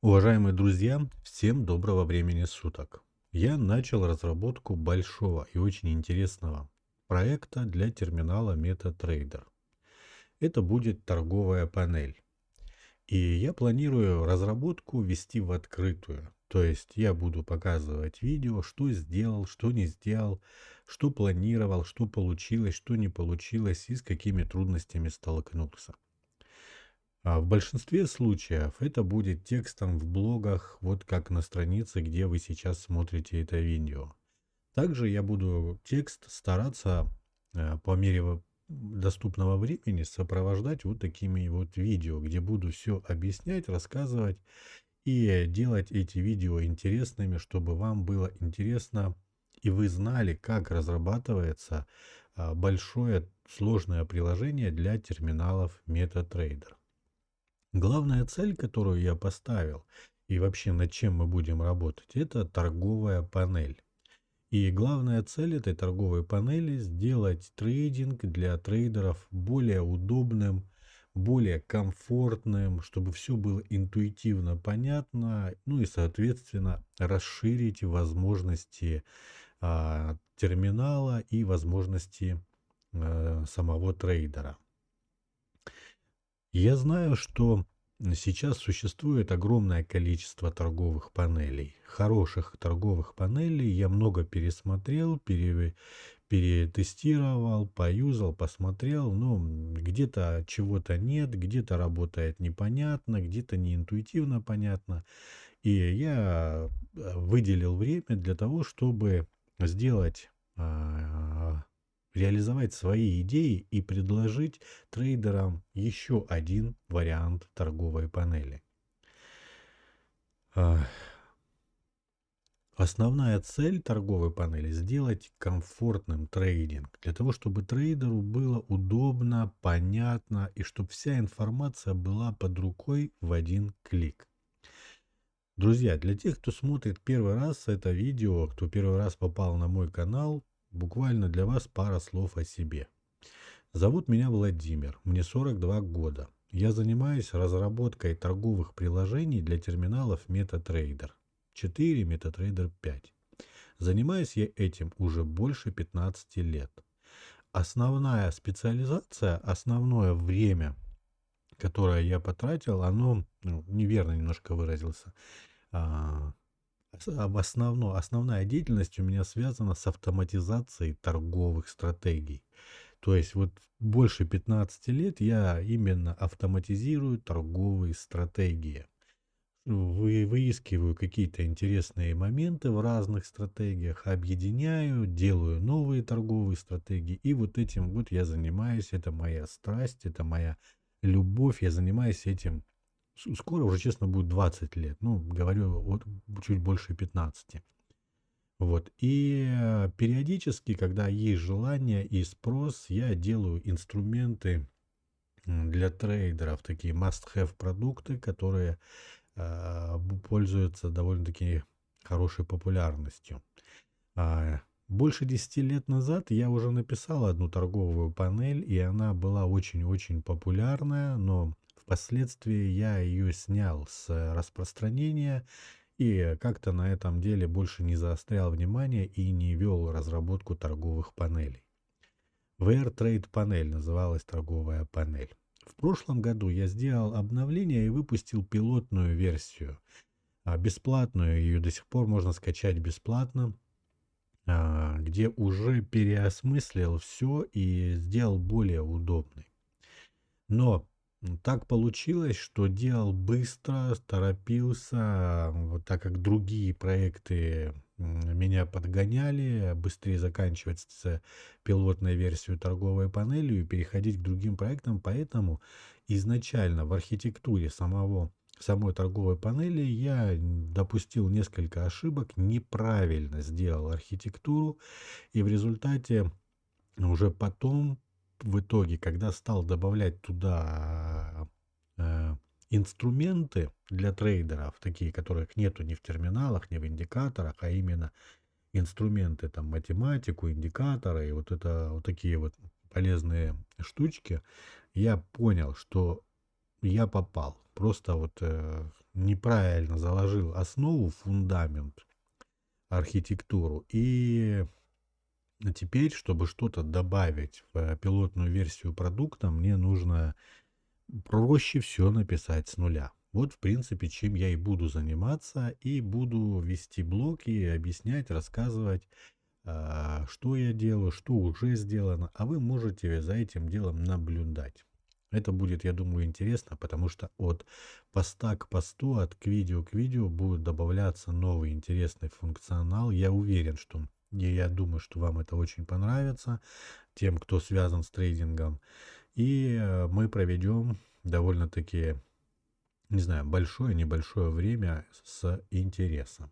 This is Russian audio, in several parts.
Уважаемые друзья, всем доброго времени суток. Я начал разработку большого и очень интересного проекта для терминала MetaTrader. Это будет торговая панель. И я планирую разработку вести в открытую. То есть я буду показывать видео, что сделал, что не сделал, что планировал, что получилось, что не получилось и с какими трудностями столкнулся. А в большинстве случаев это будет текстом в блогах, вот как на странице, где вы сейчас смотрите это видео. Также я буду текст стараться по мере доступного времени сопровождать вот такими вот видео, где буду все объяснять, рассказывать и делать эти видео интересными, чтобы вам было интересно и вы знали, как разрабатывается большое сложное приложение для терминалов MetaTrader. Главная цель, которую я поставил, и вообще над чем мы будем работать, это торговая панель. И главная цель этой торговой панели сделать трейдинг для трейдеров более удобным, более комфортным, чтобы все было интуитивно понятно, ну и соответственно расширить возможности терминала и возможности самого трейдера. Я знаю, что сейчас существует огромное количество торговых панелей. Хороших торговых панелей я много пересмотрел, перетестировал, поюзал, посмотрел. Но где-то чего-то нет, где-то работает непонятно, где-то не интуитивно понятно. И я выделил время для того, чтобы сделать а, реализовать свои идеи и предложить трейдерам еще один вариант торговой панели. А, Основная цель торговой панели – сделать комфортным трейдинг, для того, чтобы трейдеру было удобно, понятно и чтобы вся информация была под рукой в один клик. Друзья, для тех, кто смотрит первый раз это видео, кто первый раз попал на мой канал, буквально для вас пара слов о себе. Зовут меня Владимир, мне 42 года. Я занимаюсь разработкой торговых приложений для терминалов MetaTrader 4, MetaTrader 5. Занимаюсь я этим уже больше 15 лет. Основная специализация, основное время, которое я потратил, оно, неверно немножко выразился, а, основная деятельность у меня связана с автоматизацией торговых стратегий. То есть вот больше 15 лет я именно автоматизирую торговые стратегии. Выискиваю какие-то интересные моменты в разных стратегиях, объединяю, делаю новые торговые стратегии. И вот этим вот я занимаюсь, это моя страсть, это моя любовь. Я занимаюсь этим скоро уже, честно, будет 20 лет. Ну, говорю, вот чуть больше 15. Вот. И периодически, когда есть желание и спрос, я делаю инструменты для трейдеров, такие must-have продукты, которые пользуются довольно-таки хорошей популярностью. Больше 10 лет назад я уже написал одну торговую панель, и она была очень-очень популярная, но впоследствии я ее снял с распространения и как-то на этом деле больше не заострял внимание и не вел разработку торговых панелей. VR Trade панель называлась торговая панель. В прошлом году я сделал обновление и выпустил пилотную версию. Бесплатную, ее до сих пор можно скачать бесплатно, где уже переосмыслил все и сделал более удобной. Но так получилось, что делал быстро, торопился, вот так как другие проекты меня подгоняли, быстрее заканчивать с пилотной версией торговой панелью и переходить к другим проектам. Поэтому изначально в архитектуре самой торговой панели я допустил несколько ошибок, неправильно сделал архитектуру, и в результате уже потом в итоге, когда стал добавлять туда инструменты для трейдеров, такие, которых нету ни в терминалах, ни в индикаторах, а именно инструменты, там, математику, индикаторы и вот это, вот такие вот полезные штучки, я понял, что я попал. Просто вот неправильно заложил основу, фундамент, архитектуру. И теперь, чтобы что-то добавить в пилотную версию продукта, мне нужно проще все написать с нуля. Вот, в принципе, чем я и буду заниматься, и буду вести блог и объяснять, рассказывать, что я делаю, что уже сделано, а вы можете за этим делом наблюдать. Это будет, я думаю, интересно, потому что от поста к посту, от к видео будет добавляться новый интересный функционал. Я уверен, что я думаю, что вам это очень понравится, тем, кто связан с трейдингом. И мы проведем довольно-таки, не знаю, небольшое время с интересом.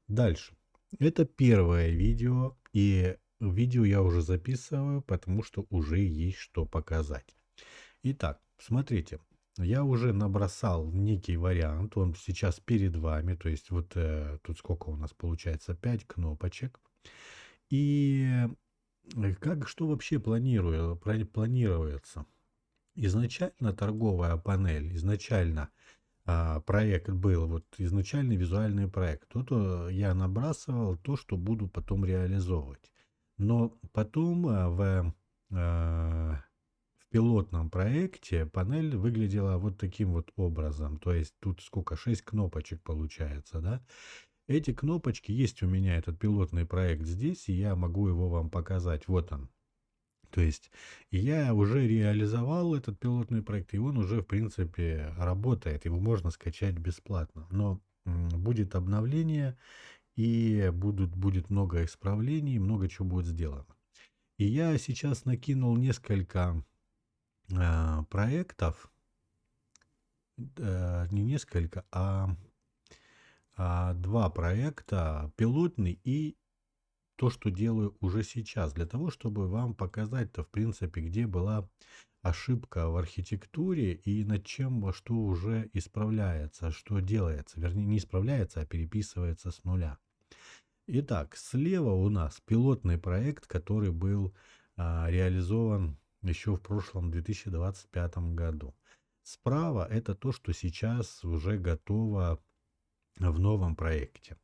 Дальше. Это первое видео, и видео я уже записываю, потому что уже есть что показать. Итак, смотрите, я уже набросал некий вариант, он сейчас перед вами, то есть вот тут сколько у нас получается, 5 кнопочек. И что вообще планируется? Изначально торговая панель, изначально проект был, вот изначальный визуальный проект. Тут я набрасывал то, что буду потом реализовывать. Но потом в пилотном проекте панель выглядела вот таким вот образом. То есть тут сколько? 6 кнопочек получается, да? Эти кнопочки есть у меня, этот пилотный проект здесь, и я могу его вам показать. Вот он. То есть я уже реализовал этот пилотный проект, и он уже, в принципе, работает. Его можно скачать бесплатно. Но будет обновление, и будет много исправлений, много чего будет сделано. И я сейчас накинул несколько проектов, не несколько, два проекта, пилотный и то, что делаю уже сейчас, для того, чтобы вам показать-то, в принципе, где была ошибка в архитектуре и над чем во что уже исправляется, что делается. Вернее, не исправляется, а переписывается с нуля. Итак, слева у нас пилотный проект, который был реализован еще в прошлом 2025 году. Справа это то, что сейчас уже готово в новом проекте.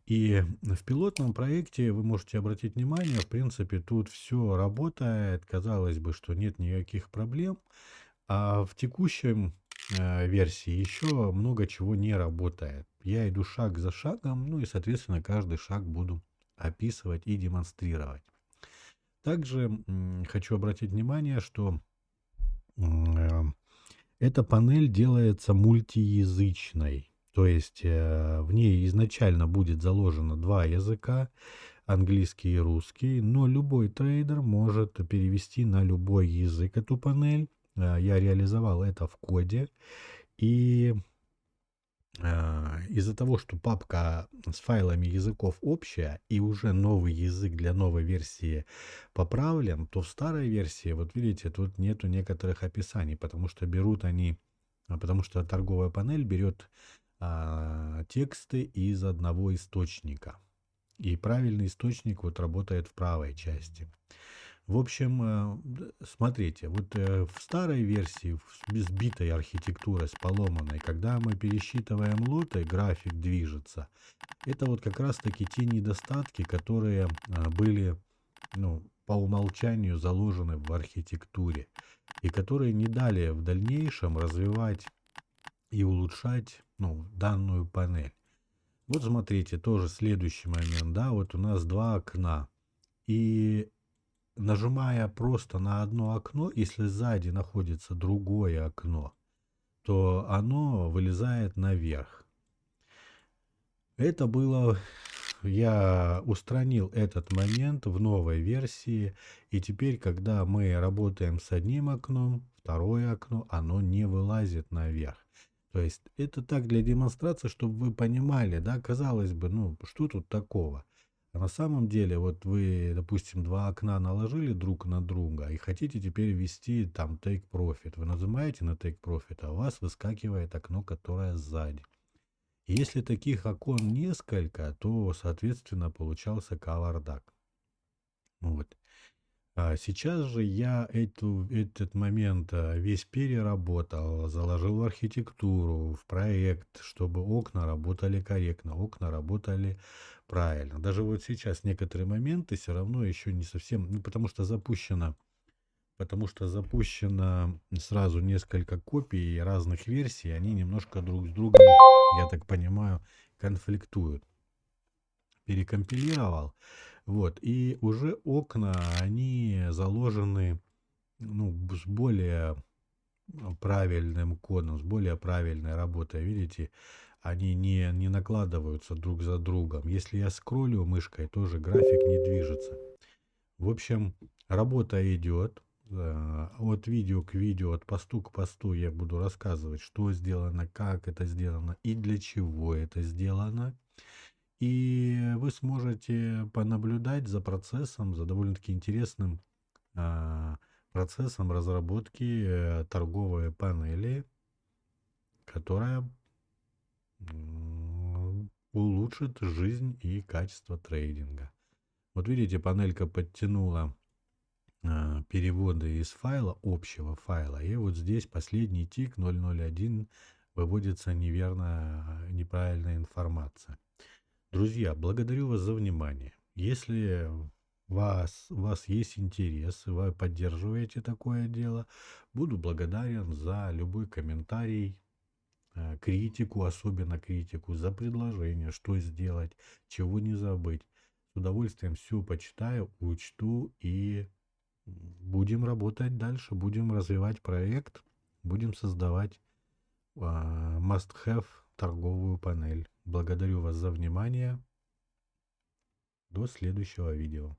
И в пилотном проекте вы можете обратить внимание, в принципе, тут все работает, казалось бы, что нет никаких проблем, а в текущем версии еще много чего не работает. Я иду шаг за шагом, ну и, соответственно, каждый шаг буду описывать и демонстрировать. Также хочу обратить внимание, что эта панель делается мультиязычной. То есть в ней изначально будет заложено два языка, английский и русский, но любой трейдер может перевести на любой язык эту панель. Я реализовал это в коде. И из-за того, что папка с файлами языков общая и уже новый язык для новой версии поправлен, то в старой версии, вот видите, тут нету некоторых описаний, потому что торговая панель берет тексты из одного источника. И правильный источник вот работает в правой части. В общем, смотрите, вот в старой версии, с сбитой архитектурой, с поломанной, когда мы пересчитываем лоты, график движется. Это вот как раз-таки те недостатки, которые были, ну, по умолчанию заложены в архитектуре и которые не дали в дальнейшем развивать и улучшать, ну, данную панель. Вот смотрите, тоже следующий момент, да, вот у нас два окна. И нажимая просто на одно окно, если сзади находится другое окно, то оно вылезает наверх. Это было... Я устранил этот момент в новой версии, и теперь, когда мы работаем с одним окном, второе окно, оно не вылазит наверх. То есть это так для демонстрации, чтобы вы понимали, да, казалось бы, ну, что тут такого? А на самом деле, вот вы, допустим, два окна наложили друг на друга и хотите теперь ввести там Take Profit. Вы нажимаете на Take Profit, а у вас выскакивает окно, которое сзади. И если таких окон несколько, то, соответственно, получался кавардак. Вот. Сейчас же я этот момент весь переработал, заложил в архитектуру, в проект, чтобы окна работали корректно, окна работали правильно. Даже вот сейчас некоторые моменты все равно еще не совсем, ну, потому что запущено сразу несколько копий разных версий, они немножко друг с другом, я так понимаю, конфликтуют. Перекомпилировал, вот, и уже окна, они заложены, ну, с более правильным кодом, с более правильной работой, видите, они не накладываются друг за другом. Если я скроллю мышкой, тоже график не движется. В общем, работа идет. От видео к видео, от посту к посту я буду рассказывать, что сделано, как это сделано и для чего это сделано. И вы сможете понаблюдать за процессом, за довольно-таки интересным а, процессом разработки торговой панели, которая улучшит жизнь и качество трейдинга. Вот видите, панелька подтянула переводы из файла, общего файла, и вот здесь последний тик 001 выводится неправильная информация. Друзья, благодарю вас за внимание. Если у вас есть интерес, и вы поддерживаете такое дело, буду благодарен за любой комментарий, критику, особенно критику, за предложение, что сделать, чего не забыть. С удовольствием все почитаю, учту и будем работать дальше, будем развивать проект, будем создавать must-have торговую панель. Благодарю вас за внимание. До следующего видео.